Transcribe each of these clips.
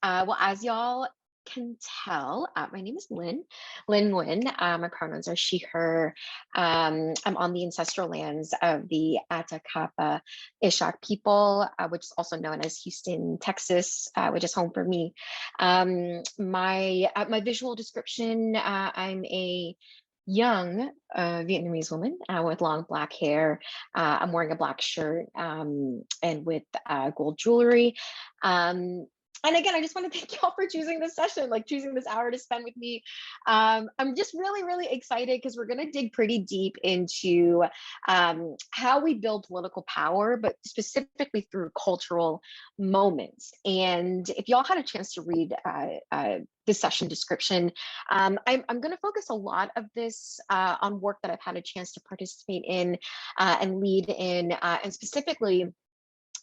Well, as y'all can tell, my name is Linh Nguyen. My pronouns are she, her. I'm on the ancestral lands of the Atacapa Ishak people, which is also known as Houston, Texas, which is home for me. My visual description, I'm a young Vietnamese woman with long black hair. I'm wearing a black shirt and with gold jewelry. And again, I just want to thank y'all for choosing this session, like choosing this hour to spend with me. I'm just really excited because we're going to dig pretty deep into how we build political power, but specifically through cultural moments. And if y'all had a chance to read this session description, I'm going to focus a lot of this on work that I've had a chance to participate in and lead in, and specifically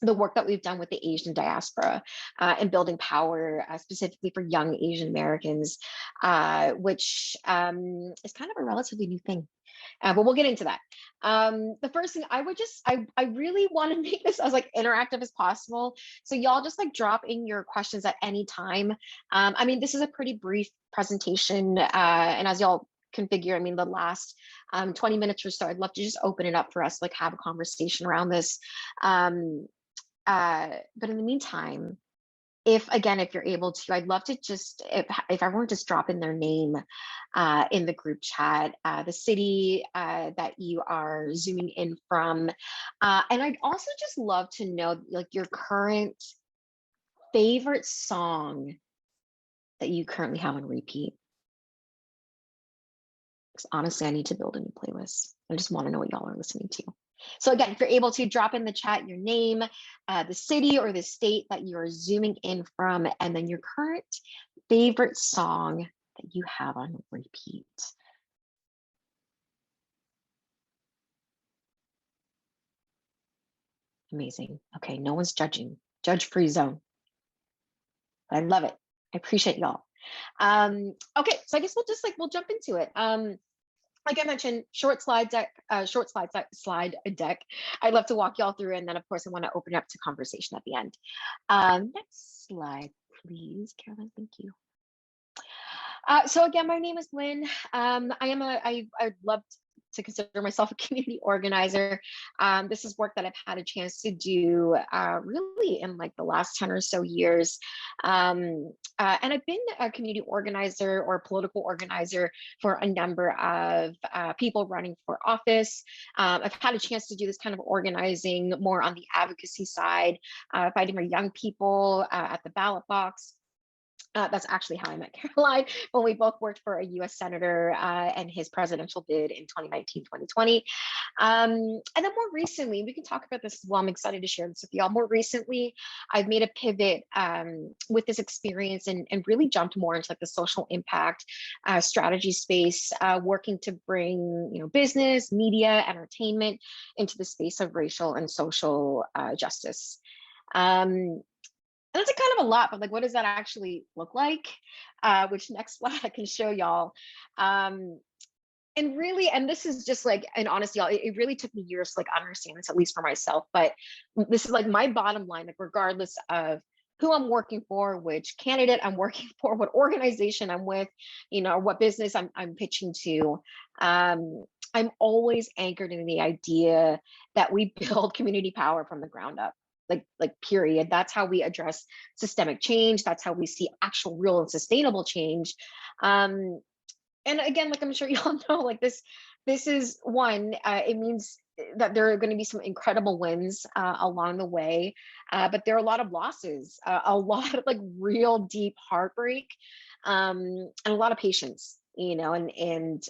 the work that we've done with the Asian diaspora and building power, specifically for young Asian Americans, which is kind of a relatively new thing. But we'll get into that. The first thing I really want to make this as like interactive as possible. So y'all just like drop in your questions at any time. I mean, this is a pretty brief presentation. And as y'all can figure, I mean, the last 20 minutes or so, I'd love to just open it up for us, like have a conversation around this. But in the meantime, if you're able to, I'd love to just, if everyone just drop in their name in the group chat, the city that you are zooming in from. And I'd also just love to know like your current favorite song that you currently have on repeat. Because honestly, I need to build a new playlist. I just want to know what y'all are listening to. So again, if you're able to drop in the chat your name, the city or the state that you're zooming in from, and then your current favorite song that you have on repeat. Amazing. Okay, no one's judging. Judge-free zone. I love it. I appreciate y'all. Okay, so I guess we'll jump into it. Like I mentioned, short slide deck. I'd love to walk y'all through, and then of course I want to open it up to conversation at the end. Next slide, please, Caroline. Thank you. So again, my name is Lynn. I'd love to consider myself a community organizer. This is work that I've had a chance to do really in like the last 10 or so years. And I've been a community organizer or political organizer for a number of people running for office. I've had a chance to do this kind of organizing more on the advocacy side, fighting for young people at the ballot box. That's actually how I met Caroline, when we both worked for a US Senator and his presidential bid in 2019, 2020. And then more recently, we can talk about this as well. I'm excited to share this with y'all. More recently, I've made a pivot with this experience and really jumped more into like the social impact strategy space, working to bring business, media, entertainment into the space of racial and social justice. And that's a kind of a lot, but like, what does that actually look like? Which next slide I can show y'all. And really, and this is just like, and honestly, y'all, it really took me years to like understand this, at least for myself, but this is like my bottom line, like regardless of who I'm working for, which candidate I'm working for, what organization I'm with, what business I'm pitching to. I'm always anchored in the idea that we build community power from the ground up. Like period. That's how we address systemic change. That's how we see actual real and sustainable change. And again, like I'm sure y'all know, like this is one, it means that there are going to be some incredible wins along the way, but there are a lot of losses, a lot of like real deep heartbreak, and a lot of patience, and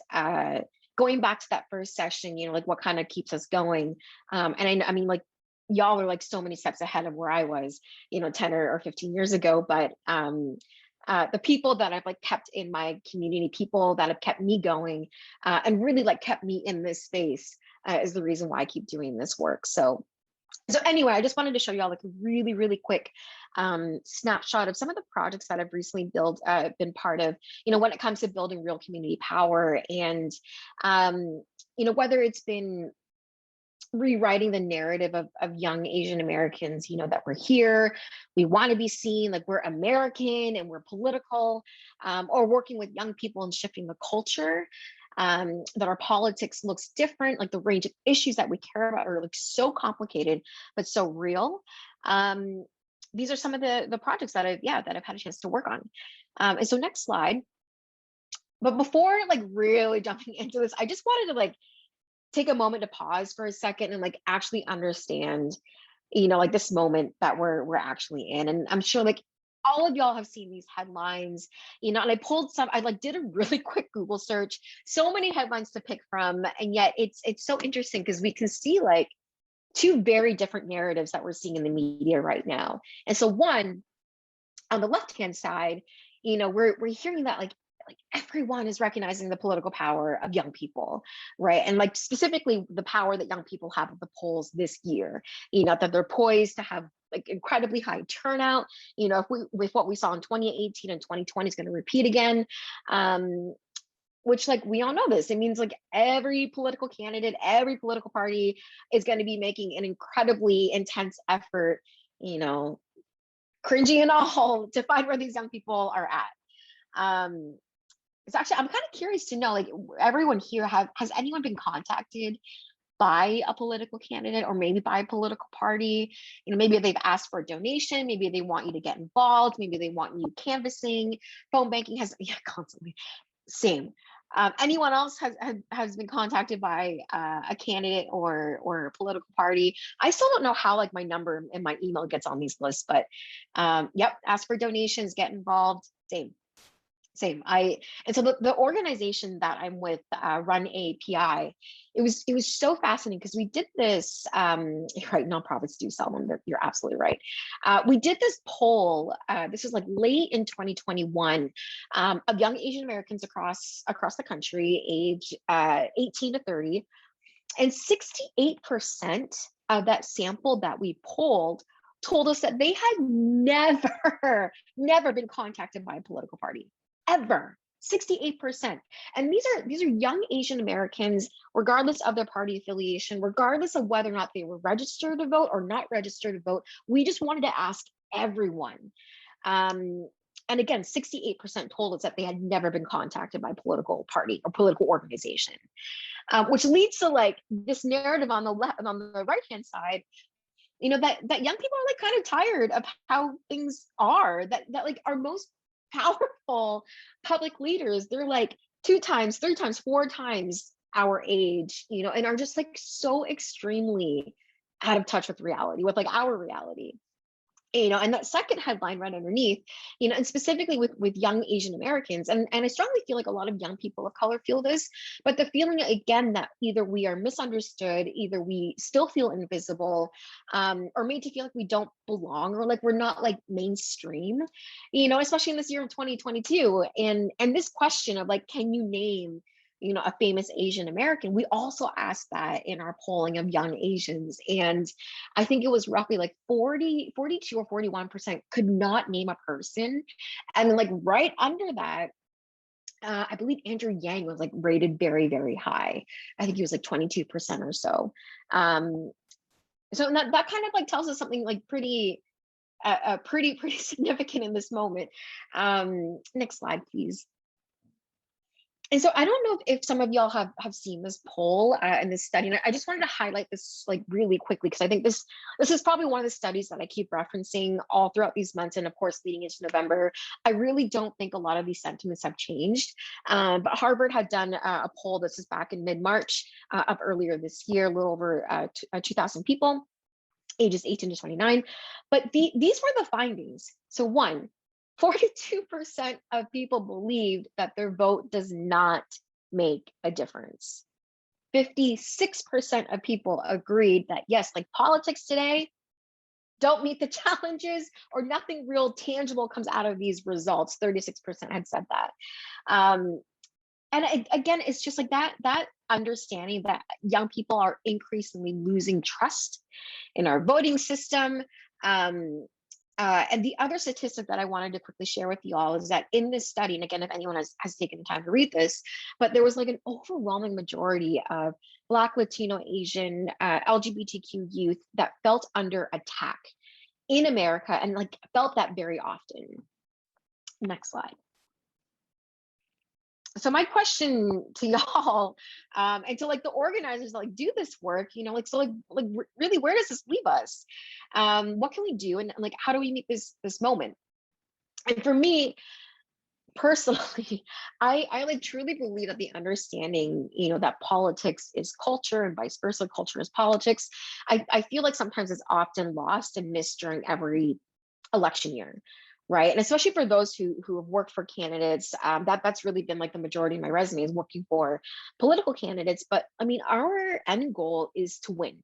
going back to that first session, like what kind of keeps us going. And I mean, like, y'all are like so many steps ahead of where I was, 10 or 15 years ago. But the people that I've like kept in my community, people that have kept me going and really like kept me in this space is the reason why I keep doing this work. So anyway, I just wanted to show y'all like a really quick snapshot of some of the projects that I've recently been part of, when it comes to building real community power. And, whether it's been rewriting the narrative of young Asian Americans, that we're here, we want to be seen like we're American and we're political, or working with young people and shifting the culture, that our politics looks different, like the range of issues that we care about are like so complicated, but so real. These are some of the projects that I've had a chance to work on. And so next slide. But before like really jumping into this, I just wanted to like take a moment to pause for a second and like actually understand, like this moment that we're actually in. And I'm sure like all of y'all have seen these headlines, and I pulled some, I like did a really quick Google search, so many headlines to pick from. And yet it's so interesting because we can see like two very different narratives that we're seeing in the media right now. And so one, on the left-hand side, we're hearing that like everyone is recognizing the political power of young people, right? And like specifically the power that young people have at the polls this year, that they're poised to have like incredibly high turnout, if with what we saw in 2018 and 2020 is going to repeat again. Which like we all know this, it means like every political candidate, every political party is going to be making an incredibly intense effort, cringy and all, to find where these young people are at. It's actually, I'm kind of curious to know, like, everyone here, has anyone been contacted by a political candidate or maybe by a political party? Maybe they've asked for a donation, maybe they want you to get involved, maybe they want you canvassing, phone banking has, constantly, same. Anyone else has been contacted by a candidate or a political party? I still don't know how like my number and my email gets on these lists, but yep, ask for donations, get involved, same. And so the organization that I'm with, RUN AAPI, it was so fascinating because we did this, right, nonprofits do sell them, you're absolutely right. We did this poll, this was like late in 2021, of young Asian Americans across the country, age 18 to 30, and 68% of that sample that we polled told us that they had never been contacted by a political party. Ever. 68%. And these are young Asian Americans, regardless of their party affiliation, regardless of whether or not they were registered to vote or not registered to vote. We just wanted to ask everyone. And again, 68% told us that they had never been contacted by a political party or political organization, which leads to like this narrative on the left and on the right hand side, that young people are like kind of tired of how things are, that like our most powerful public leaders, they're like 2 times, 3 times, 4 times our age, and are just like so extremely out of touch with reality, with like our reality. And that second headline right underneath, and specifically with young Asian Americans, and I strongly feel like a lot of young people of color feel this, but the feeling again that either we are misunderstood, either we still feel invisible, or made to feel like we don't belong, or like we're not like mainstream, especially in this year of 2022. And this question of like, can you name a famous Asian American? We also asked that in our polling of young Asians. And I think it was roughly like 42 or 41% could not name a person. And like right under that, I believe Andrew Yang was like rated very, very high. I think he was like 22% or so. So that kind of like tells us something like pretty significant in this moment. Next slide, please. And so I don't know if some of y'all have seen this poll and this study, and I just wanted to highlight this like really quickly because I think this is probably one of the studies that I keep referencing all throughout these months, and of course leading into November. I really don't think a lot of these sentiments have changed, but Harvard had done a poll, this is back in mid-March of earlier this year, a little over 2,000 people, ages 18 to 29. But these were the findings. So one, 42% of people believed that their vote does not make a difference. 56% of people agreed that yes, like politics today don't meet the challenges or nothing real tangible comes out of these results. 36% had said that. And again, it's just like that understanding that young people are increasingly losing trust in our voting system. And the other statistic that I wanted to quickly share with you all is that in this study, and again, if anyone has taken the time to read this, but there was like an overwhelming majority of Black, Latino, Asian, LGBTQ youth that felt under attack in America, and like felt that very often. Next slide. So my question to y'all, and to like the organizers, like do this work, you know, like, so like really, where does this leave us? What can we do? And like, how do we meet this moment? And for me personally, I like truly believe that the understanding, you know, that politics is culture and vice versa, culture is politics. I feel like sometimes it's often lost and missed during every election year, right? And especially for those who have worked for candidates, that's really been like the majority of my resume is working for political candidates. But I mean, our end goal is to win,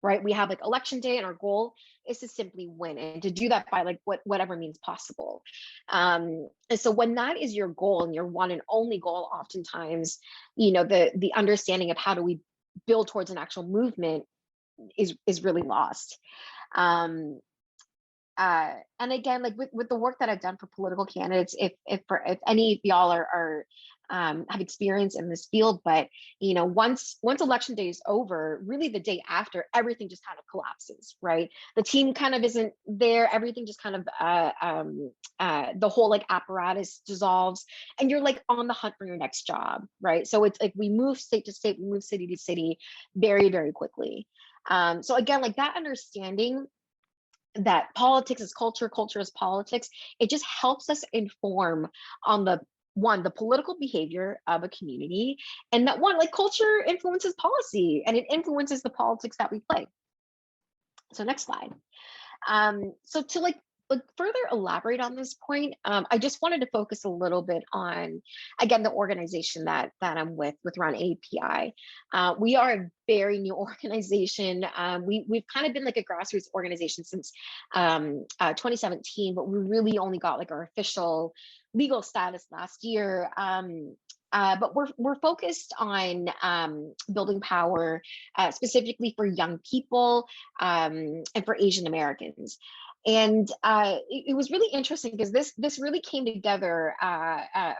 right? We have like election day, and our goal is to simply win, and to do that by like whatever means possible. And so when that is your goal and your one and only goal, oftentimes, you know, the understanding of how do we build towards an actual movement is really lost. Um, and again, like with the work that I've done for political candidates, if any of y'all are have experience in this field, but you know, once election day is over, really the day after, everything just kind of collapses, right? The team kind of isn't there. Everything just kind of the whole like apparatus dissolves, and you're like on the hunt for your next job, right? So it's like we move state to state, we move city to city, very very quickly. So again, like that understanding that politics is culture, culture is politics, it just helps us inform on the political behavior of a community, and that one, like culture influences policy and it influences the politics that we play. So next slide. So to like further elaborate on this point, I just wanted to focus a little bit on, again, the organization that I'm with RUN AAPI. We are a very new organization. We've kind of been like a grassroots organization since 2017, but we really only got like our official legal status last year. But we're focused on building power, specifically for young people, and for Asian Americans. And it was really interesting because this really came together,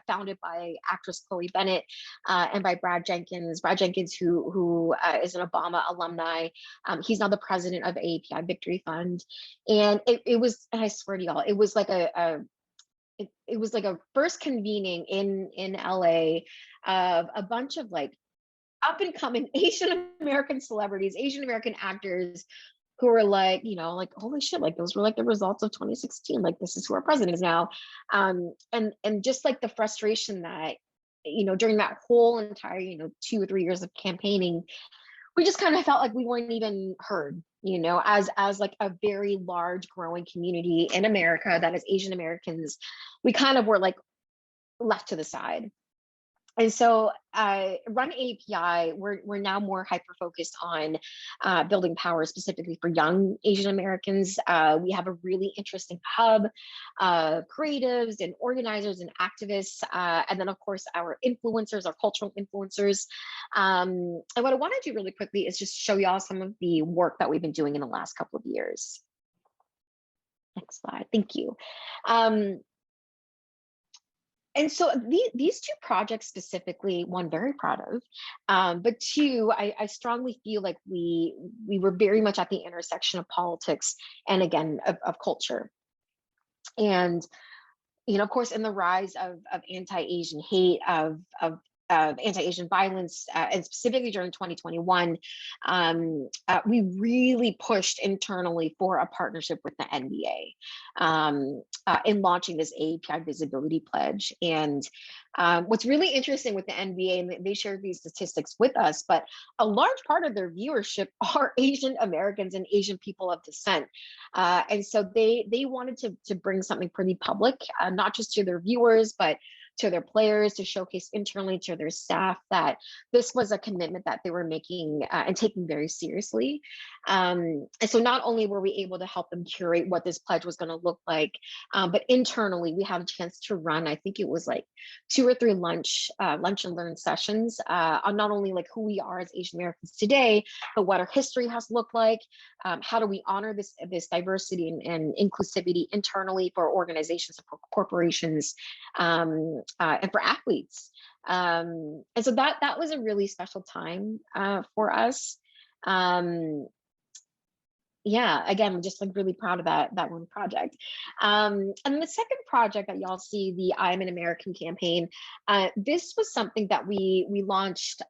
founded by actress Chloe Bennett and by Brad Jenkins. Brad Jenkins, who is an Obama alumni. He's now the president of AAPI Victory Fund. And it was, and I swear to y'all, it was like it was like a first convening in LA of a bunch of like up and coming Asian American celebrities, Asian American actors who were like, you know, like, holy shit, like those were like the results of 2016. Like this is who our president is now. And just like the frustration that, you know, during that whole entire, you know, 2 or 3 years of campaigning, we just kind of felt like we weren't even heard, you know, as like a very large growing community in America that is Asian Americans. We kind of were like left to the side. And so RUN AAPI, we're now more hyper focused on building power specifically for young Asian Americans. We have a really interesting hub of creatives and organizers and activists. And then of course, our influencers, our cultural influencers. And what I want to do really quickly is just show y'all some of the work that we've been doing in the last couple of years. Next slide, thank you. And so these two projects specifically, one very proud of, but two, I strongly feel like we were very much at the intersection of politics and again of culture. And you know, of course, in the rise of anti-Asian hate, of anti-Asian violence, and specifically during 2021, we really pushed internally for a partnership with the NBA in launching this AAPI Visibility Pledge. And what's really interesting with the NBA, and they shared these statistics with us, but a large part of their viewership are Asian Americans and Asian people of descent. And so they wanted to bring something pretty public, not just to their viewers, but to their players, to showcase internally to their staff that this was a commitment that they were making and taking very seriously. And so not only were we able to help them curate what this pledge was going to look like, but internally we had a chance to run, I think it was like 2 or 3 lunch and learn sessions on not only like who we are as Asian Americans today, but what our history has looked like. How do we honor this diversity and inclusivity internally for organizations and for corporations, and for athletes. And so that was a really special time for us. Yeah, again, I'm just like really proud of that one project. And then the second project that y'all see, the I'm an American campaign, this was something that we launched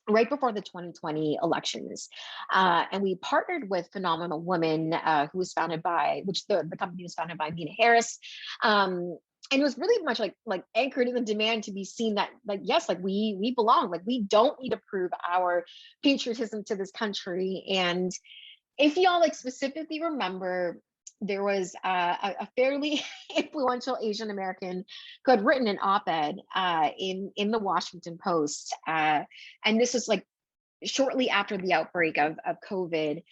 right before the 2020 elections. And we partnered with Phenomenal Woman, who was founded by, which the company was founded by Mina Harris. And it was really much like anchored in the demand to be seen that like, yes, like we belong, like we don't need to prove our patriotism to this country. And if y'all like specifically remember, there was a fairly influential Asian American who had written an op-ed in the Washington Post, and this was like shortly after the outbreak of COVID.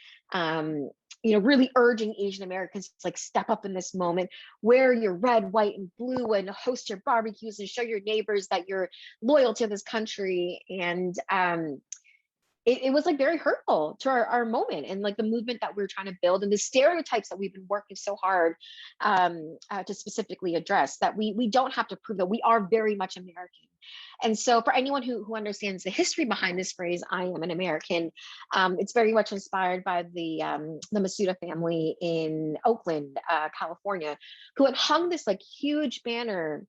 Really urging Asian Americans to like step up in this moment, wear your red, white, and blue, and host your barbecues and show your neighbors that you're loyal to this country. And it was like very hurtful to our moment and like the movement that we're trying to build and the stereotypes that we've been working so hard to specifically address, that we don't have to prove that we are very much American. And so for anyone who understands the history behind this phrase, I am an American, it's very much inspired by the Masuda family in Oakland, California, who had hung this like huge banner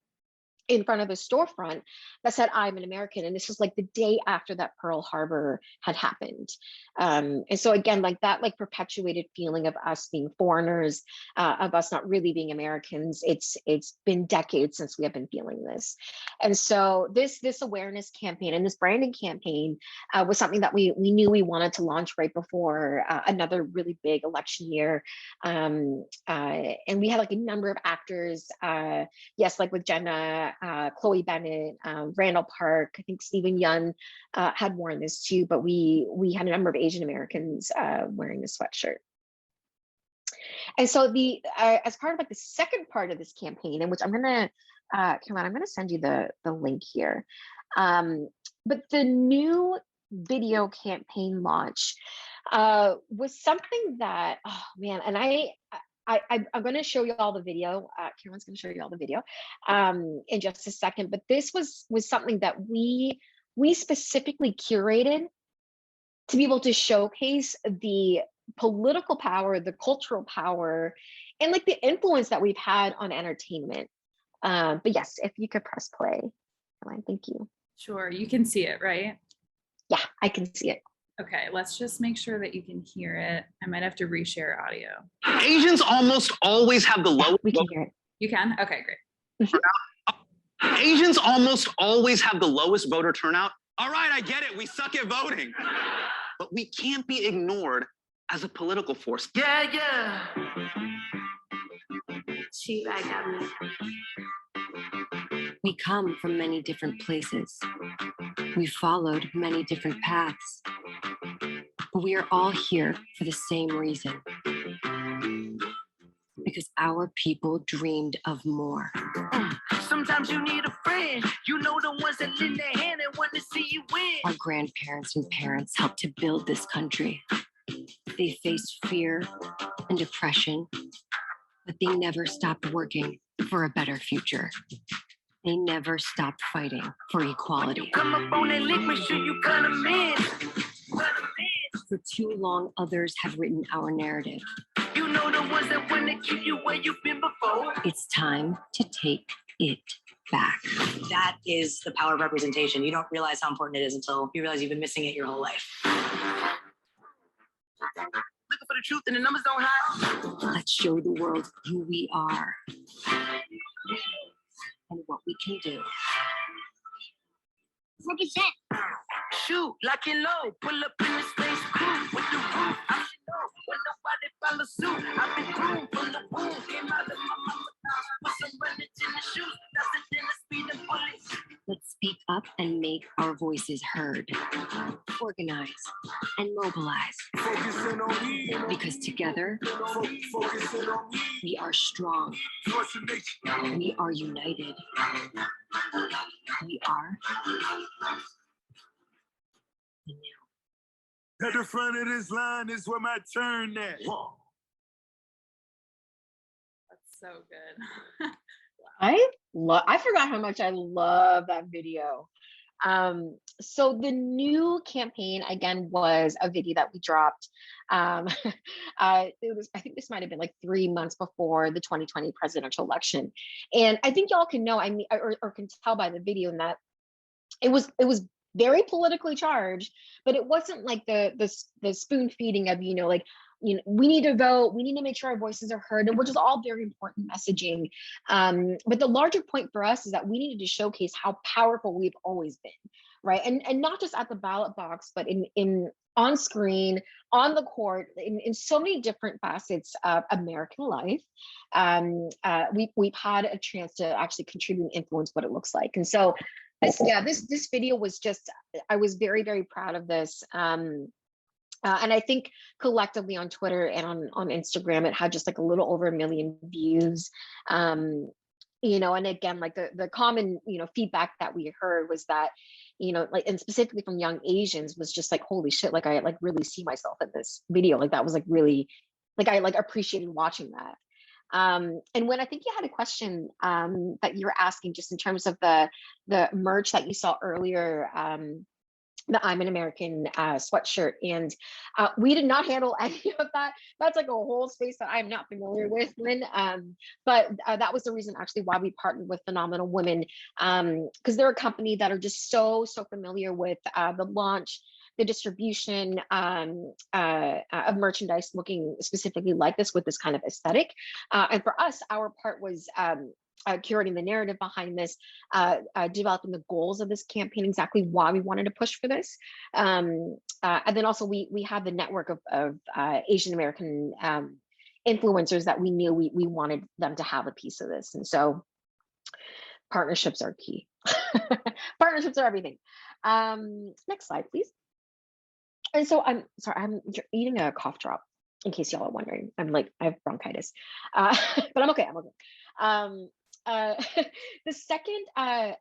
in front of the storefront that said, I'm an American. And this was like the day after that Pearl Harbor had happened. And so again, like that, like perpetuated feeling of us being foreigners, of us not really being Americans. It's been decades since we have been feeling this. And so this awareness campaign and this branding campaign was something that we knew we wanted to launch right before another really big election year. And we had like a number of actors, yes, like with Jenna, Chloe Bennett, Randall Park, I think Stephen Yun had worn this too, but we had a number of Asian Americans wearing the sweatshirt. And so as part of like the second part of this campaign, in which I'm gonna, Caroline, I'm gonna send you the link here. But the new video campaign launch was something that, oh man, and I'm going to show you all the video. Caroline's going to show you all the video in just a second. But this was something that we specifically curated to be able to showcase the political power, the cultural power, and like the influence that we've had on entertainment. But yes, if you could press play, Caroline, thank you. Sure, you can see it, right? Yeah, I can see it. Okay, let's just make sure that you can hear it. I might have to reshare audio. Asians almost always have the lowest. We can hear it. You can? Okay, great. Asians almost always have the lowest voter turnout. All right, I get it. We suck at voting. But we can't be ignored as a political force. Yeah. We come from many different places. We followed many different paths. But we are all here for the same reason. Because our people dreamed of more. Sometimes you need a friend. You know the ones that lend their hand and want to see you win. Our grandparents and parents helped to build this country. They faced fear and depression, but they never stopped working for a better future. They never stopped fighting for equality. Come up on that link, make sure you cut them in. For too long, others have written our narrative. You know the ones that want to keep you where you've been before. It's time to take it back. That is the power of representation. You don't realize how important it is until you realize you've been missing it your whole life. Looking for the truth and the numbers don't hide. Let's show the world who we are and what we can do. Represent. Shoot, lock and load, pull up in the space crew with the roof. I should know when nobody follow suit. I've been groomed from the womb, came out of my mama's house with some runners in the shoes. Nothing in the and make our voices heard. Organize and mobilize. Because together, we are strong. We are united. We are the new. At the front of this line is where my turn at. That's so good. I forgot how much I love that video. So the new campaign again was a video that we dropped. It was, I think this might have been like 3 months before the 2020 presidential election, and I think y'all can know, I mean, or can tell by the video in that it was very politically charged, but it wasn't like the spoon feeding of, like, we need to vote, we need to make sure our voices are heard, and which is all very important messaging. But the larger point for us is that we needed to showcase how powerful we've always been, right? And not just at the ballot box, but in on screen, on the court, in so many different facets of American life. We've had a chance to actually contribute and influence what it looks like. And so this video was just, I was very, very proud of this. And I think collectively on Twitter and on Instagram, it had just like a little over 1 million views. And again, like the common, feedback that we heard was that, like, and specifically from young Asians, was just like, holy shit, like I like really see myself in this video. Like that was like really, like I like appreciated watching that. And when I think you had a question that you were asking just in terms of the merch that you saw earlier, the I'm an American sweatshirt, and we did not handle any of that. That's like a whole space that I'm not familiar with, Lynn. But that was the reason actually why we partnered with Phenomenal Women, because they're a company that are just so familiar with the launch, the distribution of merchandise looking specifically like this with this kind of aesthetic. And for us, our part was curating the narrative behind this, developing the goals of this campaign, exactly why we wanted to push for this. And then also we had the network of Asian American influencers that we knew we wanted them to have a piece of this. And so partnerships are key. Partnerships are everything. Next slide, please. And so I'm sorry, I'm eating a cough drop, in case y'all are wondering. I'm like, I have bronchitis, but I'm okay. The second, I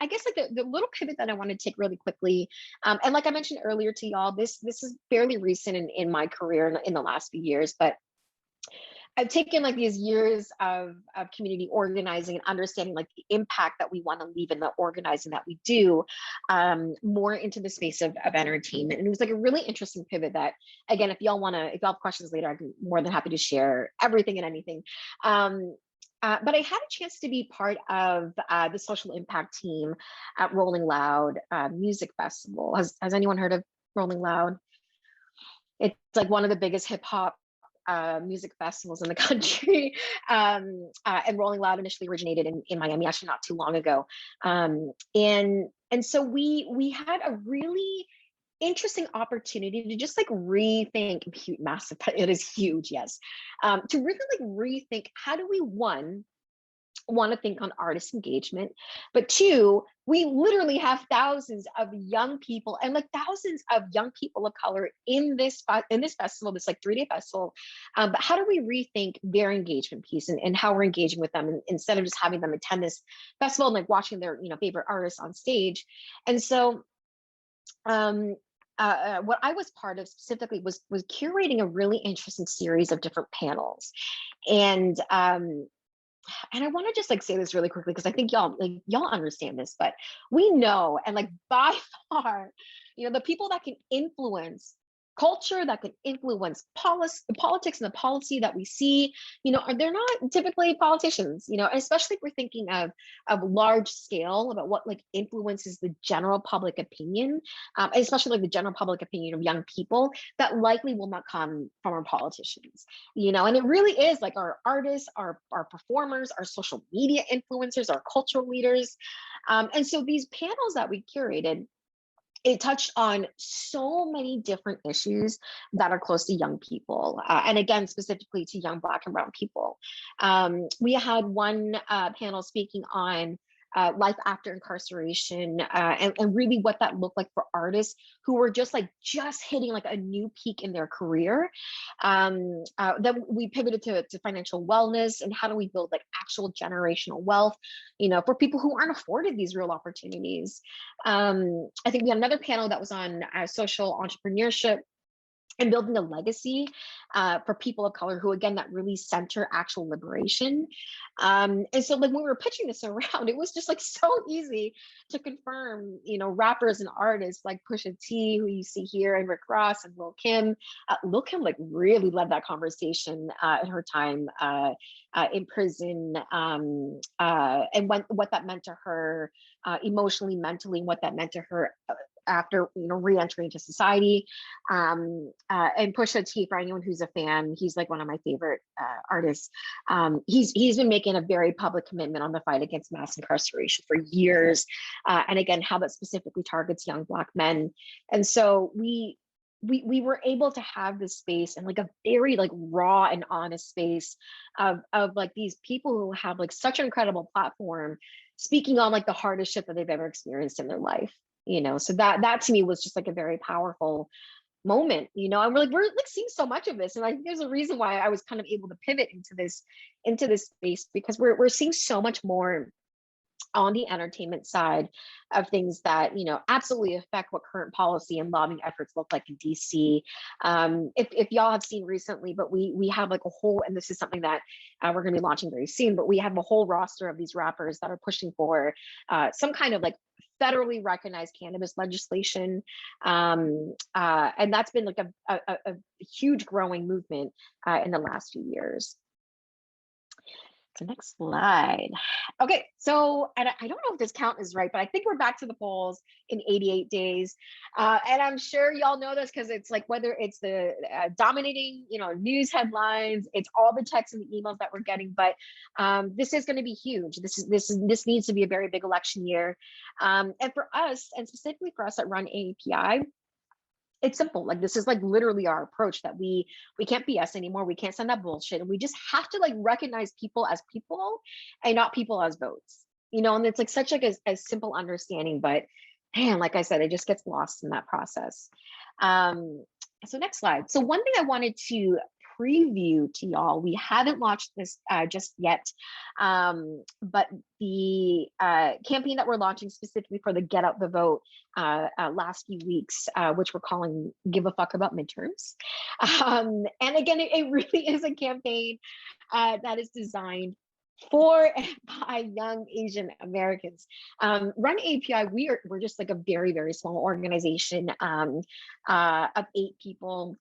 guess like the little pivot that I want to take really quickly, and like I mentioned earlier to y'all, this is fairly recent in my career in the last few years, but I've taken like these years of community organizing and understanding like the impact that we want to leave in the organizing that we do, more into the space of entertainment. And it was like a really interesting pivot that, again, if y'all have questions later, I'm more than happy to share everything and anything. But I had a chance to be part of the social impact team at Rolling Loud Music Festival. Has anyone heard of Rolling Loud? It's like one of the biggest hip hop music festivals in the country. And Rolling Loud initially originated in Miami, actually not too long ago. And so we had a really interesting opportunity to just like rethink massive, it is huge, yes, to really like rethink how do we want to think on artist engagement, but two, we literally have thousands of young people and like thousands of young people of color in this festival, this like 3-day festival, but how do we rethink their engagement piece and how we're engaging with them, and instead of just having them attend this festival and like watching their favorite artists on stage. And so what I was part of specifically was curating a really interesting series of different panels. And I want to just like say this really quickly because I think y'all understand this, but we know, and like by far, the people that can influence culture, that can influence politics and the policy that we see, they're not typically politicians, especially if we're thinking of large scale about what like influences the general public opinion, especially like the general public opinion of young people, that likely will not come from our politicians, and it really is like our artists, our performers, our social media influencers, our cultural leaders. And so these panels that we curated, it touched on so many different issues that are close to young people. And again, specifically to young Black and Brown people. We had one panel speaking on life after incarceration, and really what that looked like for artists who were just hitting like a new peak in their career. Then we pivoted to financial wellness and how do we build like actual generational wealth, for people who aren't afforded these real opportunities. I think we had another panel that was on social entrepreneurship and building a legacy for people of color who, again, that really center actual liberation. And so like when we were pitching this around, it was just like so easy to confirm, rappers and artists like Pusha T, who you see here, and Rick Ross and Lil Kim. Lil Kim like really led that conversation in her time in prison, and what that meant to her emotionally, mentally, and what that meant to her after re-entering into society. And Pusha T, for anyone who's a fan, he's like one of my favorite artists. He's been making a very public commitment on the fight against mass incarceration for years, and again, how that specifically targets young Black men. And so we were able to have this space and like a very like raw and honest space of like these people who have like such an incredible platform, speaking on like the hardest shit that they've ever experienced in their life. So that to me was just like a very powerful moment, and we're like seeing so much of this. And I think there's a reason why I was kind of able to pivot into this space, because we're seeing so much more on the entertainment side of things that absolutely affect what current policy and lobbying efforts look like in DC. If y'all have seen recently, but we have like a whole, and this is something that we're going to be launching very soon, but we have a whole roster of these rappers that are pushing for some kind of like federally recognized cannabis legislation, and that's been like a huge growing movement in the last few years. So next slide. Okay, so and I don't know if this count is right, but I think we're back to the polls in 88 days. And I'm sure y'all know this because it's like whether it's the dominating, news headlines, it's all the texts and the emails that we're getting. But this is going to be huge. This needs to be a very big election year. And for us, and specifically for us at RUN AAPI, it's simple. Like this is like literally our approach, that we can't BS anymore. We can't send that bullshit, and we just have to like recognize people as people and not people as votes. And it's like such like a simple understanding, but man, like I said, it just gets lost in that process. So next slide. So one thing I wanted to preview to y'all, we haven't launched this just yet, but the campaign that we're launching specifically for the Get Out the Vote last few weeks, which we're calling Give a Fuck About Midterms. And again, it really is a campaign that is designed for and by young Asian Americans. RUN AAPI, we're just like a very, very small organization of 8 people.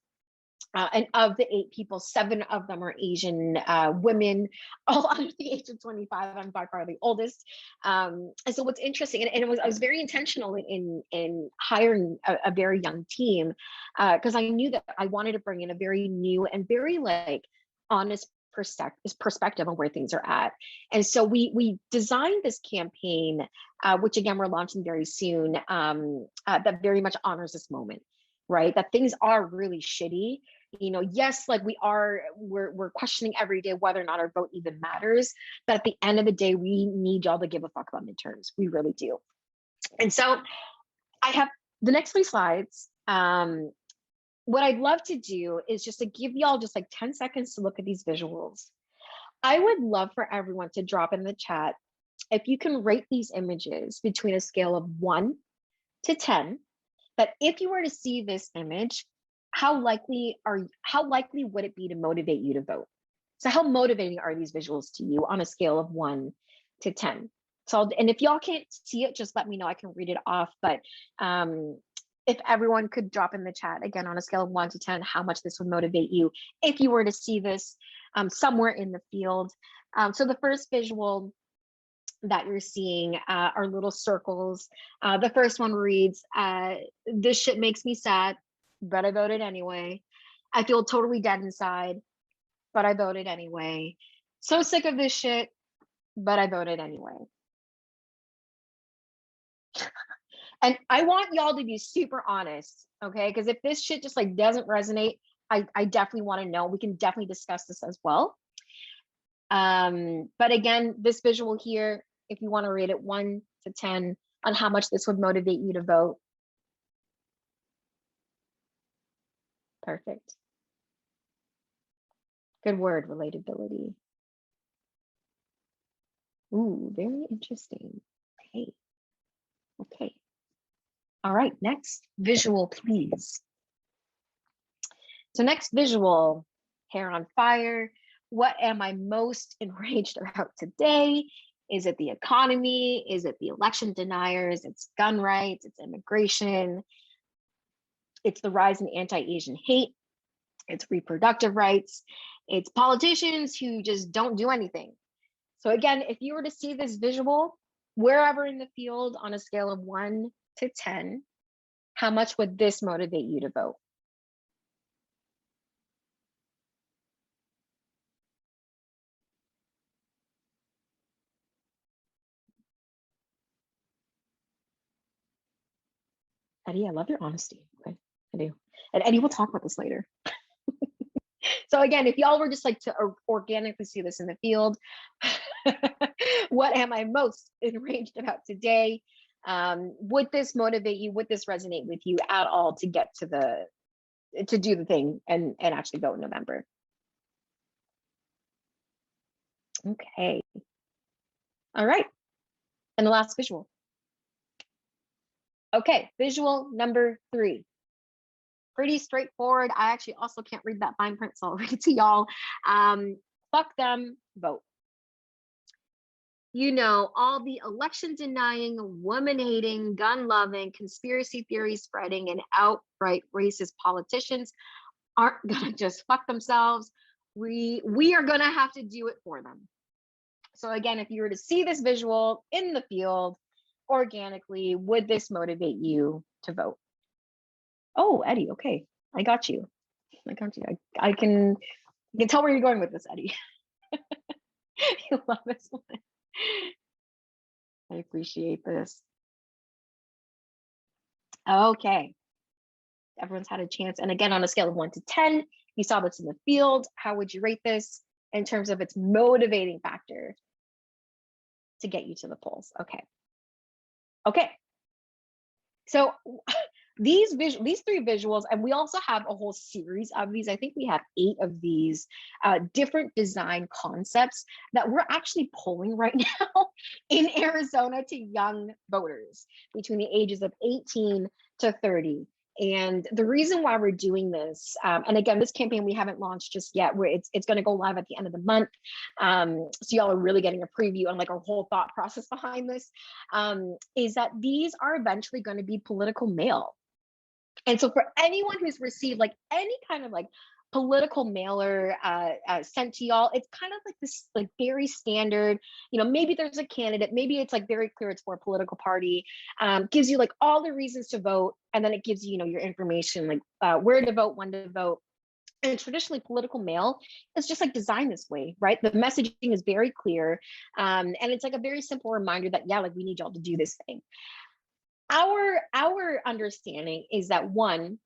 And of the 8 people, 7 of them are Asian women, all under the age of 25. I'm by far the oldest. And so what's interesting, and I was very intentional in hiring a very young team, because I knew that I wanted to bring in a very new and very like honest perspective on where things are at. And so we designed this campaign, which again, we're launching very soon, that very much honors this moment, right? That things are really shitty. Yes, like we're questioning every day whether or not our vote even matters. But at the end of the day, we need y'all to give a fuck about midterms. We really do. And so I have the next 3 slides. What I'd love to do is just to give y'all just like 10 seconds to look at these visuals. I would love for everyone to drop in the chat if you can rate these images between a scale of 1 to 10, that if you were to see this image, how likely would it be to motivate you to vote? So how motivating are these visuals to you on a scale of 1 to 10? So, and if y'all can't see it, just let me know, I can read it off. But if everyone could drop in the chat again on a scale of 1 to 10, how much this would motivate you if you were to see this somewhere in the field. So the first visual that you're seeing are little circles. The first one reads, this shit makes me sad, but I voted anyway. I feel totally dead inside, but I voted anyway. So sick of this shit, but I voted anyway. And I want y'all to be super honest, okay? Because if this shit just like doesn't resonate, I definitely want to know. We can definitely discuss this as well. But again, this visual here if you want to rate it 1 to 10 on how much this would motivate you to vote. Perfect. Good word, relatability. Ooh, very interesting. Okay. Okay. All right, next visual, please. So next visual, hair on fire. What am I most enraged about today? Is it the economy? Is it the election deniers? It's gun rights, it's immigration. It's the rise in anti-Asian hate. It's reproductive rights. It's politicians who just don't do anything. So again, if you were to see this visual, wherever in the field on a scale of 1 to 10, how much would this motivate you to vote? Eddie, I love your honesty. Okay, I do. And Eddie, we'll talk about this later. So again, if y'all were just like to organically see this in the field, what am I most enraged about today? Would this motivate you? Would this resonate with you at all to get to do the thing and actually vote in November? Okay. All right. And the last visual. Okay, visual number 3. Pretty straightforward. I actually also can't read that fine print, so I'll read it to y'all. Fuck them, vote. You know, all the election denying, woman hating, gun loving, conspiracy theory spreading, and outright racist politicians aren't gonna just fuck themselves. We are gonna have to do it for them. So again, if you were to see this visual in the field organically, would this motivate you to vote? Oh, Eddie, okay. I got you. I got you. I can tell where you're going with this, Eddie. You love this one. I appreciate this. Okay. Everyone's had a chance. And again, on a scale of 1 to 10, you saw this in the field. How would you rate this in terms of its motivating factor to get you to the polls? Okay. Okay. So these 3 visuals, and we also have a whole series of these. I think we have 8 of these different design concepts that we're actually polling right now in Arizona to young voters between the ages of 18 to 30. And the reason why we're doing this, and again, this campaign we haven't launched just yet, where it's going to go live at the end of the month. So y'all are really getting a preview on like our whole thought process behind this, is that these are eventually going to be political mail. And so for anyone who's received like any kind of like political mailer sent to y'all, it's kind of like this like very standard, you know, maybe there's a candidate, maybe it's like very clear it's for a political party, gives you like all the reasons to vote, and then it gives you, you know, your information, like where to vote, when to vote. And traditionally political mail is just like designed this way, right? The messaging is very clear, and it's like a very simple reminder that, yeah, like we need y'all to do this thing. Our understanding is that, one,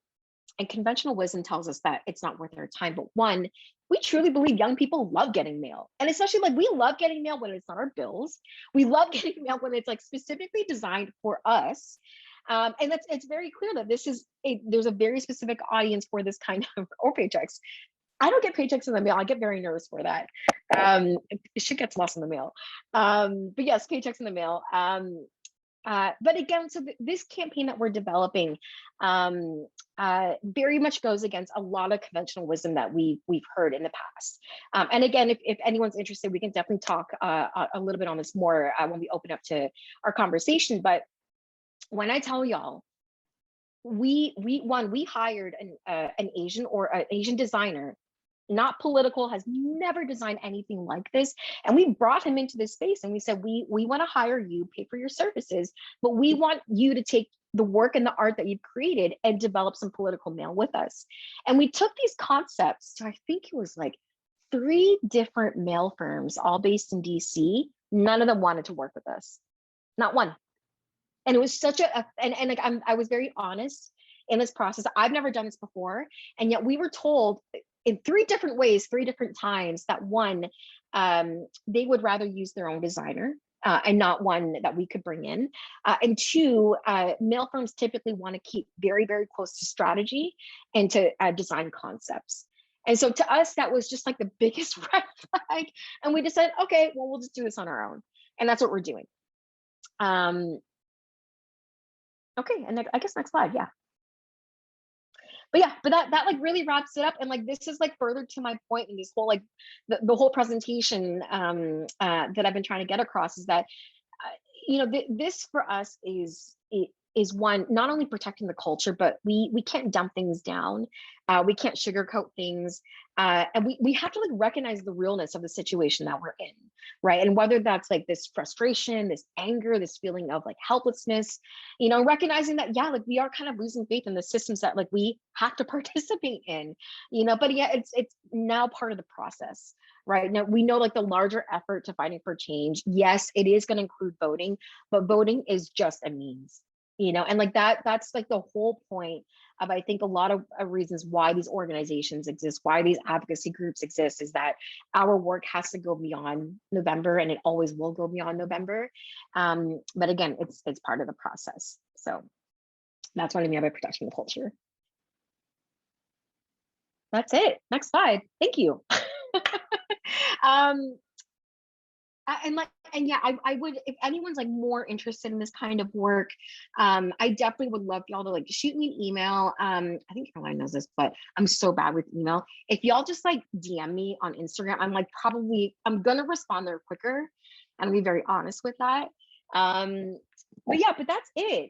and conventional wisdom tells us that it's not worth our time, but one, we truly believe young people love getting mail. And especially like we love getting mail when it's not our bills. We love getting mail when it's like specifically designed for us. And it's very clear that there's a very specific audience for this kind of, or paychecks. I don't get paychecks in the mail. I get very nervous for that. Shit gets lost in the mail. But yes, paychecks in the mail. But again, so this campaign that we're developing very much goes against a lot of conventional wisdom that we've heard in the past. And again, if anyone's interested, we can definitely talk a little bit on this more when we open up to our conversation. But when I tell y'all, we hired an Asian or an Asian designer, not political, has never designed anything like this. And we brought him into this space and we said, we want to hire you, pay for your services, but we want you to take the work and the art that you've created and develop some political mail with us. And we took these concepts to, I think it was like 3 different mail firms, all based in DC. None of them wanted to work with us, not one. And it was such and like I was very honest in this process. I've never done this before. And yet we were told in 3 different ways, 3 different times, that one, they would rather use their own designer. and not one that we could bring in. And two, mail firms typically want to keep very, very close to strategy and to design concepts. And so to us, that was just like the biggest red flag. And we decided, okay, well, we'll just do this on our own. And that's what we're doing. Okay, and I guess next slide, yeah. But yeah, but that like really wraps it up. And like, this is like further to my point in this whole, like the whole presentation that I've been trying to get across is that, you know, this for us is one, not only protecting the culture, but we can't dump things down. We can't sugarcoat things. And we have to like recognize the realness of the situation that we're in, right? And whether that's like this frustration, this anger, this feeling of like helplessness, you know, recognizing that, yeah, like we are kind of losing faith in the systems that like we have to participate in, you know, but yeah, it's now part of the process, right? Now we know like the larger effort to fighting for change, yes, it is going to include voting, but voting is just a means. You know, and like that's like the whole point of, I think, a lot of reasons why these organizations exist, why these advocacy groups exist, is that our work has to go beyond November, and it always will go beyond November. But again, it's part of the process. So that's what I mean by protecting the culture. That's it. Next slide. Thank you. And yeah, I would, if anyone's like more interested in this kind of work, I definitely would love y'all to like shoot me an email. I think Caroline knows this, but I'm so bad with email. If y'all just like DM me on Instagram, I'm gonna respond there quicker, and be very honest with that. But yeah, but that's it.